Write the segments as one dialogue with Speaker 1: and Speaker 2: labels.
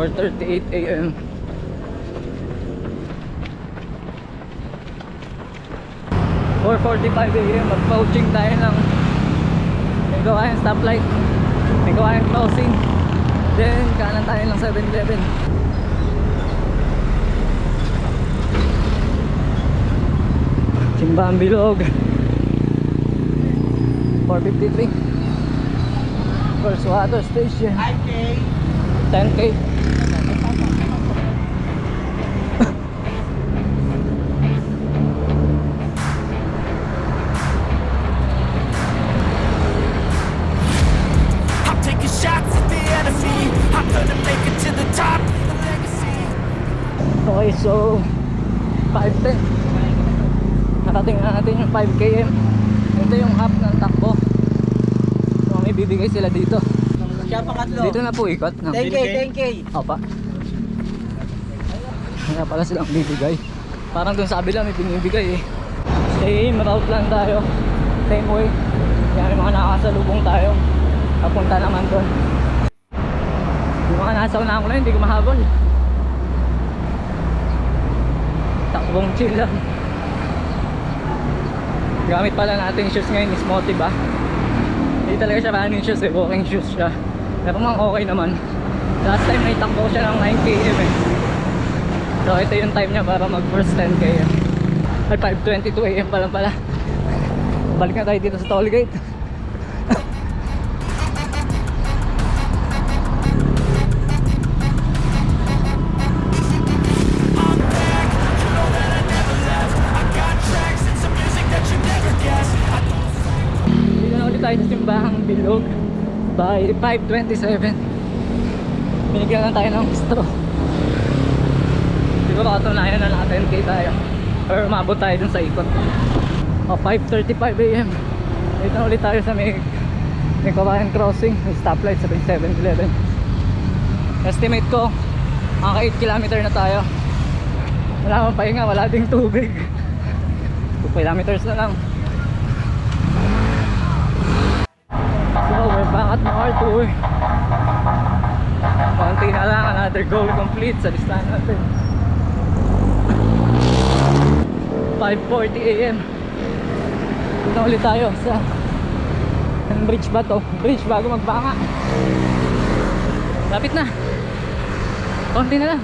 Speaker 1: 4:38 AM. Or 45 AM, mag-coaching tayo ng may gawain stoplight, may gawain crossing, then kanan tayo ng 7-Eleven. Simbang Bilog 4:53. First water station 10K. Okay, so 5:10 narating na natin yung 5km. Ito yung half ng takbo. So may bibigay sila dito.
Speaker 2: Siya pangatlo.
Speaker 1: Dito na po ikot no?
Speaker 2: 10K.
Speaker 1: Opa. Kaya pala silang bibigay. Parang dun sa kabila may binibigay eh. Same route lang tayo, same way. Kaya may mga nakasalubong tayo. Papunta naman dun. Yung mga nasa unahan ko na hindi ko mahabol. Takbong chill lang. Gamit pala natin shoes ngayon is Motiva. Hindi talaga siya running shoes eh, walking shoes siya. Pero mang okay naman. Last time naitakbo siya ng 9km eh. So ito yung time niya para mag first 10km. At 5:22 AM pa lang pala. Balik na tayo dito sa toll gate. Tayo sa Simbang Bilog by 5:27. Binigyan lang tayo ng straw. Siguro katunayan na naka 10K tayo or umabot tayo dun sa ikot. 5:35 AM. Dito na ulit tayo sa may kawayan crossing, may stoplight sa 7-Eleven. Estimate ko mga 8 km na tayo. Wala akong pahinga, wala ding tubig. 2 kilometers na lang. So we're back at Arthur. Konti na lang, another goal complete sa listahan natin. 5:40 AM. Dito ulit tayo sa bridge ba to? Bridge bago magbanga. Lapit na. Konti na lang.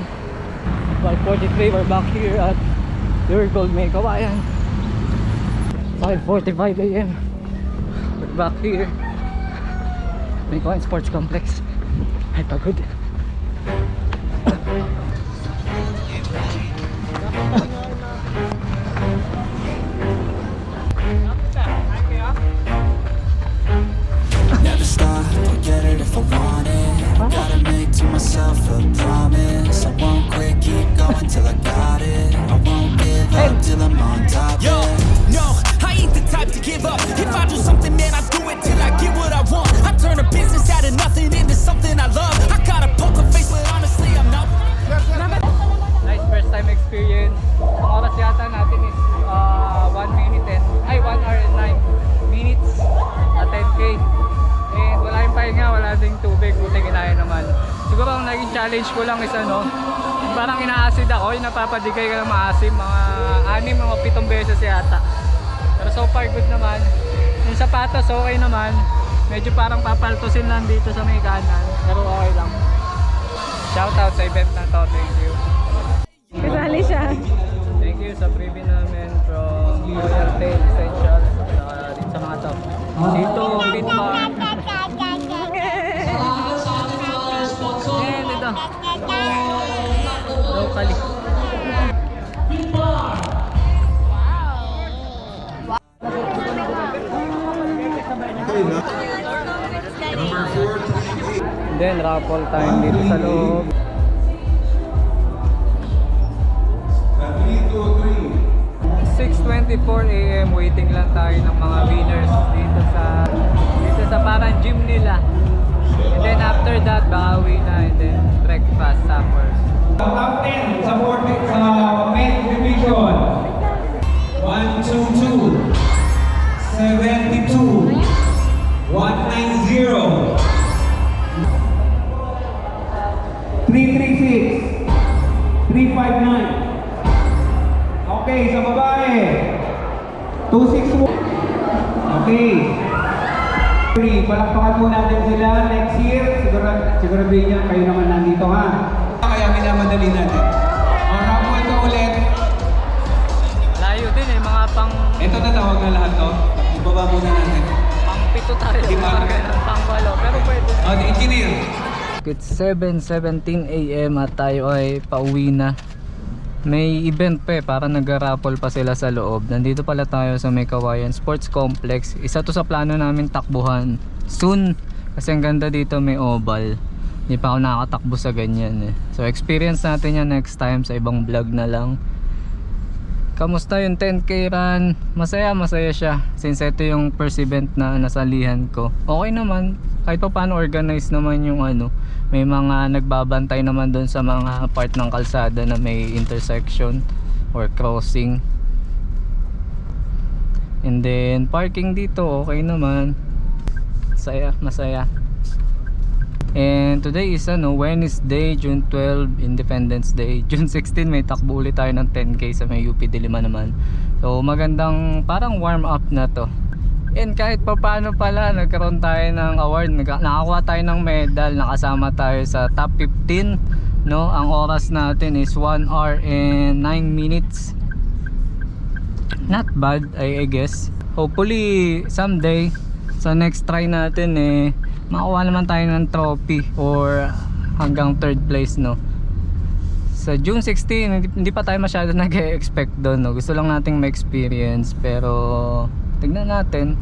Speaker 1: 5:43, we're back here at Your Gold May Kawayan. 5:45 AM. We're back here may Kawayan Sports Complex. Ay pagod.
Speaker 3: Never stop, I'll get it if I want it. Gotta make to myself a promise. I won't quit, keep going till I got it. I won't give up till I'm on top.
Speaker 4: Yo, no, I ain't the type to give up. If I do something, man, I do it till I get what I want. I turn a business out of nothing into something I love. I got a poker face, but honestly, I'm not.
Speaker 1: Nice first time experience. Ang oras yata natin is 1 minute and 1 hour and 9 minutes at 10K. And wala yung pahinga, wala ding tubig, buti kinaya naman. Siguro ang naging challenge ko lang is parang ina-acid ako, yung napapadigay ka ng maasim, mga 6 mga 7 beses yata. Pero so far good naman. Yung sapatos okay naman. Medyo parang papaltusin lang dito sa may kanan, pero okay lang. Shoutout sa event na to, thank you.
Speaker 5: Kasali siya.
Speaker 1: Thank you sa freebie namin from Royal Tail Essential dito sa mga to. Dito, Bitmark. And ito. Locally. Then raffle time dito sa loob. 6:24 AM, waiting lang tayo ng mga winners dito sa parang gym nila. And then after that, bawi na, and then breakfast, suppers.
Speaker 6: Top 10 sa men's division. 122, 72, 190, 333. Okay, sa babae. 261. Okay. Palakpakan po natin sila. Next year, siguraduhin niyo kayo naman nandito ha. Kaya minamadali natin. O, Ramon ka ulit.
Speaker 1: Layo din eh, mga pang
Speaker 6: Ito na tawag na lahat to. Ibaba muna natin.
Speaker 1: pang 7 tayo.
Speaker 6: Di ba?
Speaker 1: Mga ganun, pang 8. Pero pwede.
Speaker 6: O, the engineer.
Speaker 1: It's 7:17 AM at tayo ay pauwi na. May event pa eh, para nag-raffle pa sila sa loob. Nandito pala tayo sa May Kawayan Sports Complex. Isa to sa plano namin takbuhan soon. Kasi ang ganda dito, may oval. Hindi pa ako nakakatakbo sa ganyan eh. So experience natin yan next time sa ibang vlog na lang. Kamusta yung 10K run? Masaya siya. Since ito yung first event na nasalihan ko. Okay naman. Kahit pa paano organize naman yung ano. May mga nagbabantay naman doon sa mga part ng kalsada na may intersection or crossing. And then parking dito okay naman. Masaya. And today is Wednesday, June 12, Independence Day. June 16 may takbo ulit tayo ng 10K sa may UP Diliman naman. So magandang parang warm up na to. And kahit pa paano pala nagkaroon tayo ng award, nakakuha tayo ng medal, nakasama tayo sa top 15, no? Ang oras natin is 1 hour and 9 minutes. Not bad, I guess. Hopefully someday sa next try natin makuha naman tayo ng trophy or hanggang 3rd place, no? Sa June 16 hindi pa tayo masyado nag-expect doon, no? Gusto lang nating ma-experience pero tignan natin.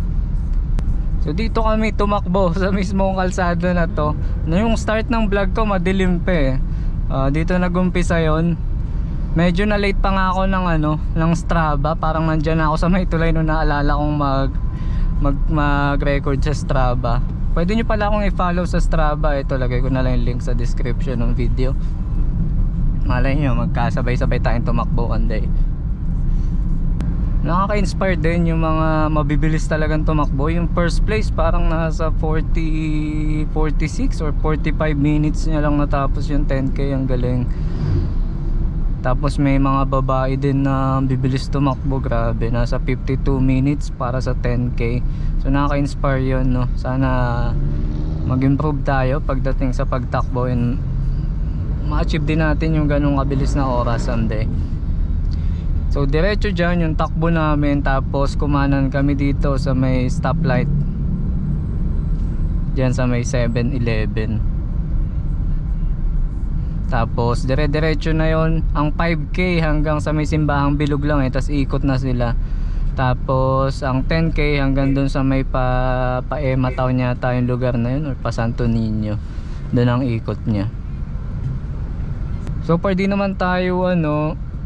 Speaker 1: So dito kami tumakbo sa mismong kalsada na to. Yung start ng vlog ko madilim pa eh. Dito nag-umpisa yon. Medyo na late pa nga ako ng Strava. Parang nandyan ako sa may tulay nung naalala kong mag-record sa Strava. Pwede nyo pala akong i-follow sa Strava. Ito, lagay ko na lang yung link sa description ng video. Malay nyo, magkasabay-sabay tayong tumakbo kanday. Nakaka-inspire din yung mga mabibilis talagang tumakbo. Yung first place parang nasa 46 or 45 minutes niya lang natapos yung 10K. Ang galing. Tapos may mga babae din na bibilis tumakbo. Grabe, nasa 52 minutes para sa 10K. So nakaka-inspire yun, no? Sana mag-improve tayo pagdating sa pagtakbo and ma-achieve din natin yung ganung kabilis na oras someday. So diretso dyan yung takbo namin, tapos kumanan kami dito sa may stoplight dyan sa may 7-Eleven. Tapos dire-diretso na yon. Ang 5K hanggang sa may simbahang bilog lang tapos ikot na sila. Tapos ang 10K hanggang dun sa may pa-Ema Town yata yung lugar na yun, or pa Santo Niño. Doon ang ikot nya. So far di naman tayo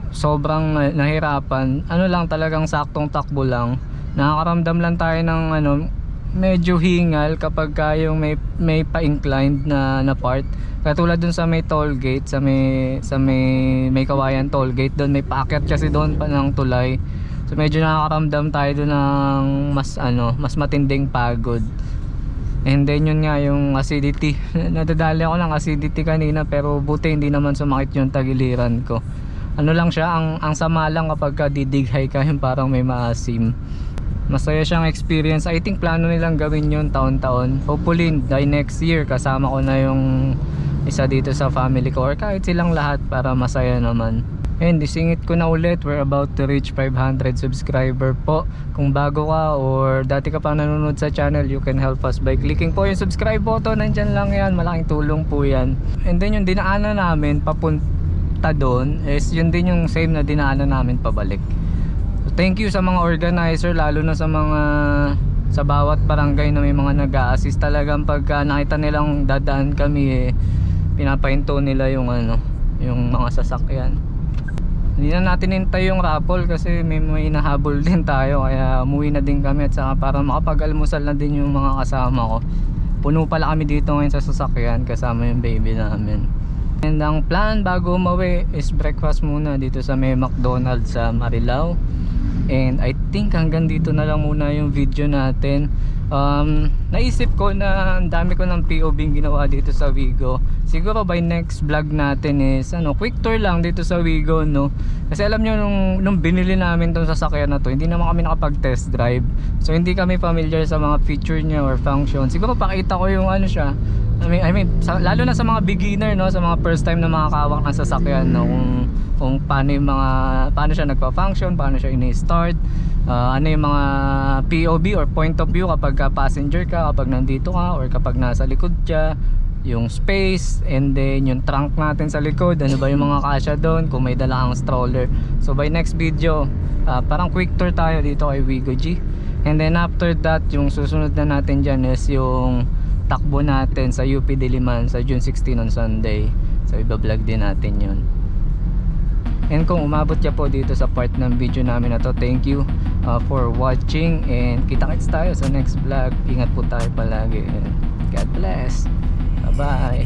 Speaker 1: sobrang nahirapan. Lang talagang saktong takbo lang. Nakakaramdam lang tayo ng medyo hingal kapag yung may pa-inclined na part. Katulad dun sa may toll gate, sa may Kawayan toll gate, doon may paakyat kasi doon pa ng tulay. So medyo nakakaramdam tayo doon ng mas matinding pagod. And then yun nga yung acidity. Nadadali ako ng acidity kanina pero buti hindi naman sumakit yung tagiliran ko. Lang siya, ang sama lang kapag didighay ka yung parang may maasim. Masaya siyang experience. I think plano nilang gawin yun taon-taon. Hopefully by next year kasama ko na yung isa dito sa family ko or kahit silang lahat para masaya naman. And isingit ko na ulit, we're about to reach 500 subscriber po. Kung bago ka or dati ka pa nanonood sa channel, you can help us by clicking po yung subscribe button. Nandyan lang yan, malaking tulong po yan. And then yung dinaanan namin papunta doon is yun din yung same na dinaanan namin pabalik. So thank you sa mga organizer, lalo na sa bawat barangay na may mga nag-a-assist. Talagang pagka nakita nilang dadaan kami pinapahinto nila yung mga sasakyan. Hindi na natin hintay yung raffle kasi may nahabol din tayo, kaya umuwi na din kami at saka para makapag-almusal na din yung mga kasama ko. Puno pala kami dito ngayon sa sasakyan kasama yung baby namin. And ang plan bago umuwi is breakfast muna dito sa may McDonald's sa Marilao. And I think hanggang dito na lang muna yung video natin. Naisip ko na ang dami ko ng POV ginawa dito sa Vigo. siguro by next vlog natin is quick tour lang dito sa Wigo, no? Kasi alam nyo nung binili namin tong sasakyan na to, hindi naman kami nakapag test drive, so hindi kami familiar sa mga feature niya or function. Siguro pakita ko yung siya, I mean lalo na sa mga beginner, no, sa mga first time na makakawak ng sasakyan, no, kung paano siya nagpa-function, paano siya ini-start, ano yung mga POV or point of view kapag passenger ka, kapag nandito ka, or kapag nasa likod siya, yung space, and then yung trunk natin sa likod, ano ba yung mga kasya doon, kung may dala kang stroller. So by next video, parang quick tour tayo dito kay Wigo G. And then after that, yung susunod na natin dyan is yung takbo natin sa UP Diliman sa June 16 on Sunday. So iba-vlog din natin yun. And kung umabot siya po dito sa part ng video namin na to, thank you for watching, and kita-kits tayo sa next vlog. Ingat po tayo palagi, and God bless. Bye bye.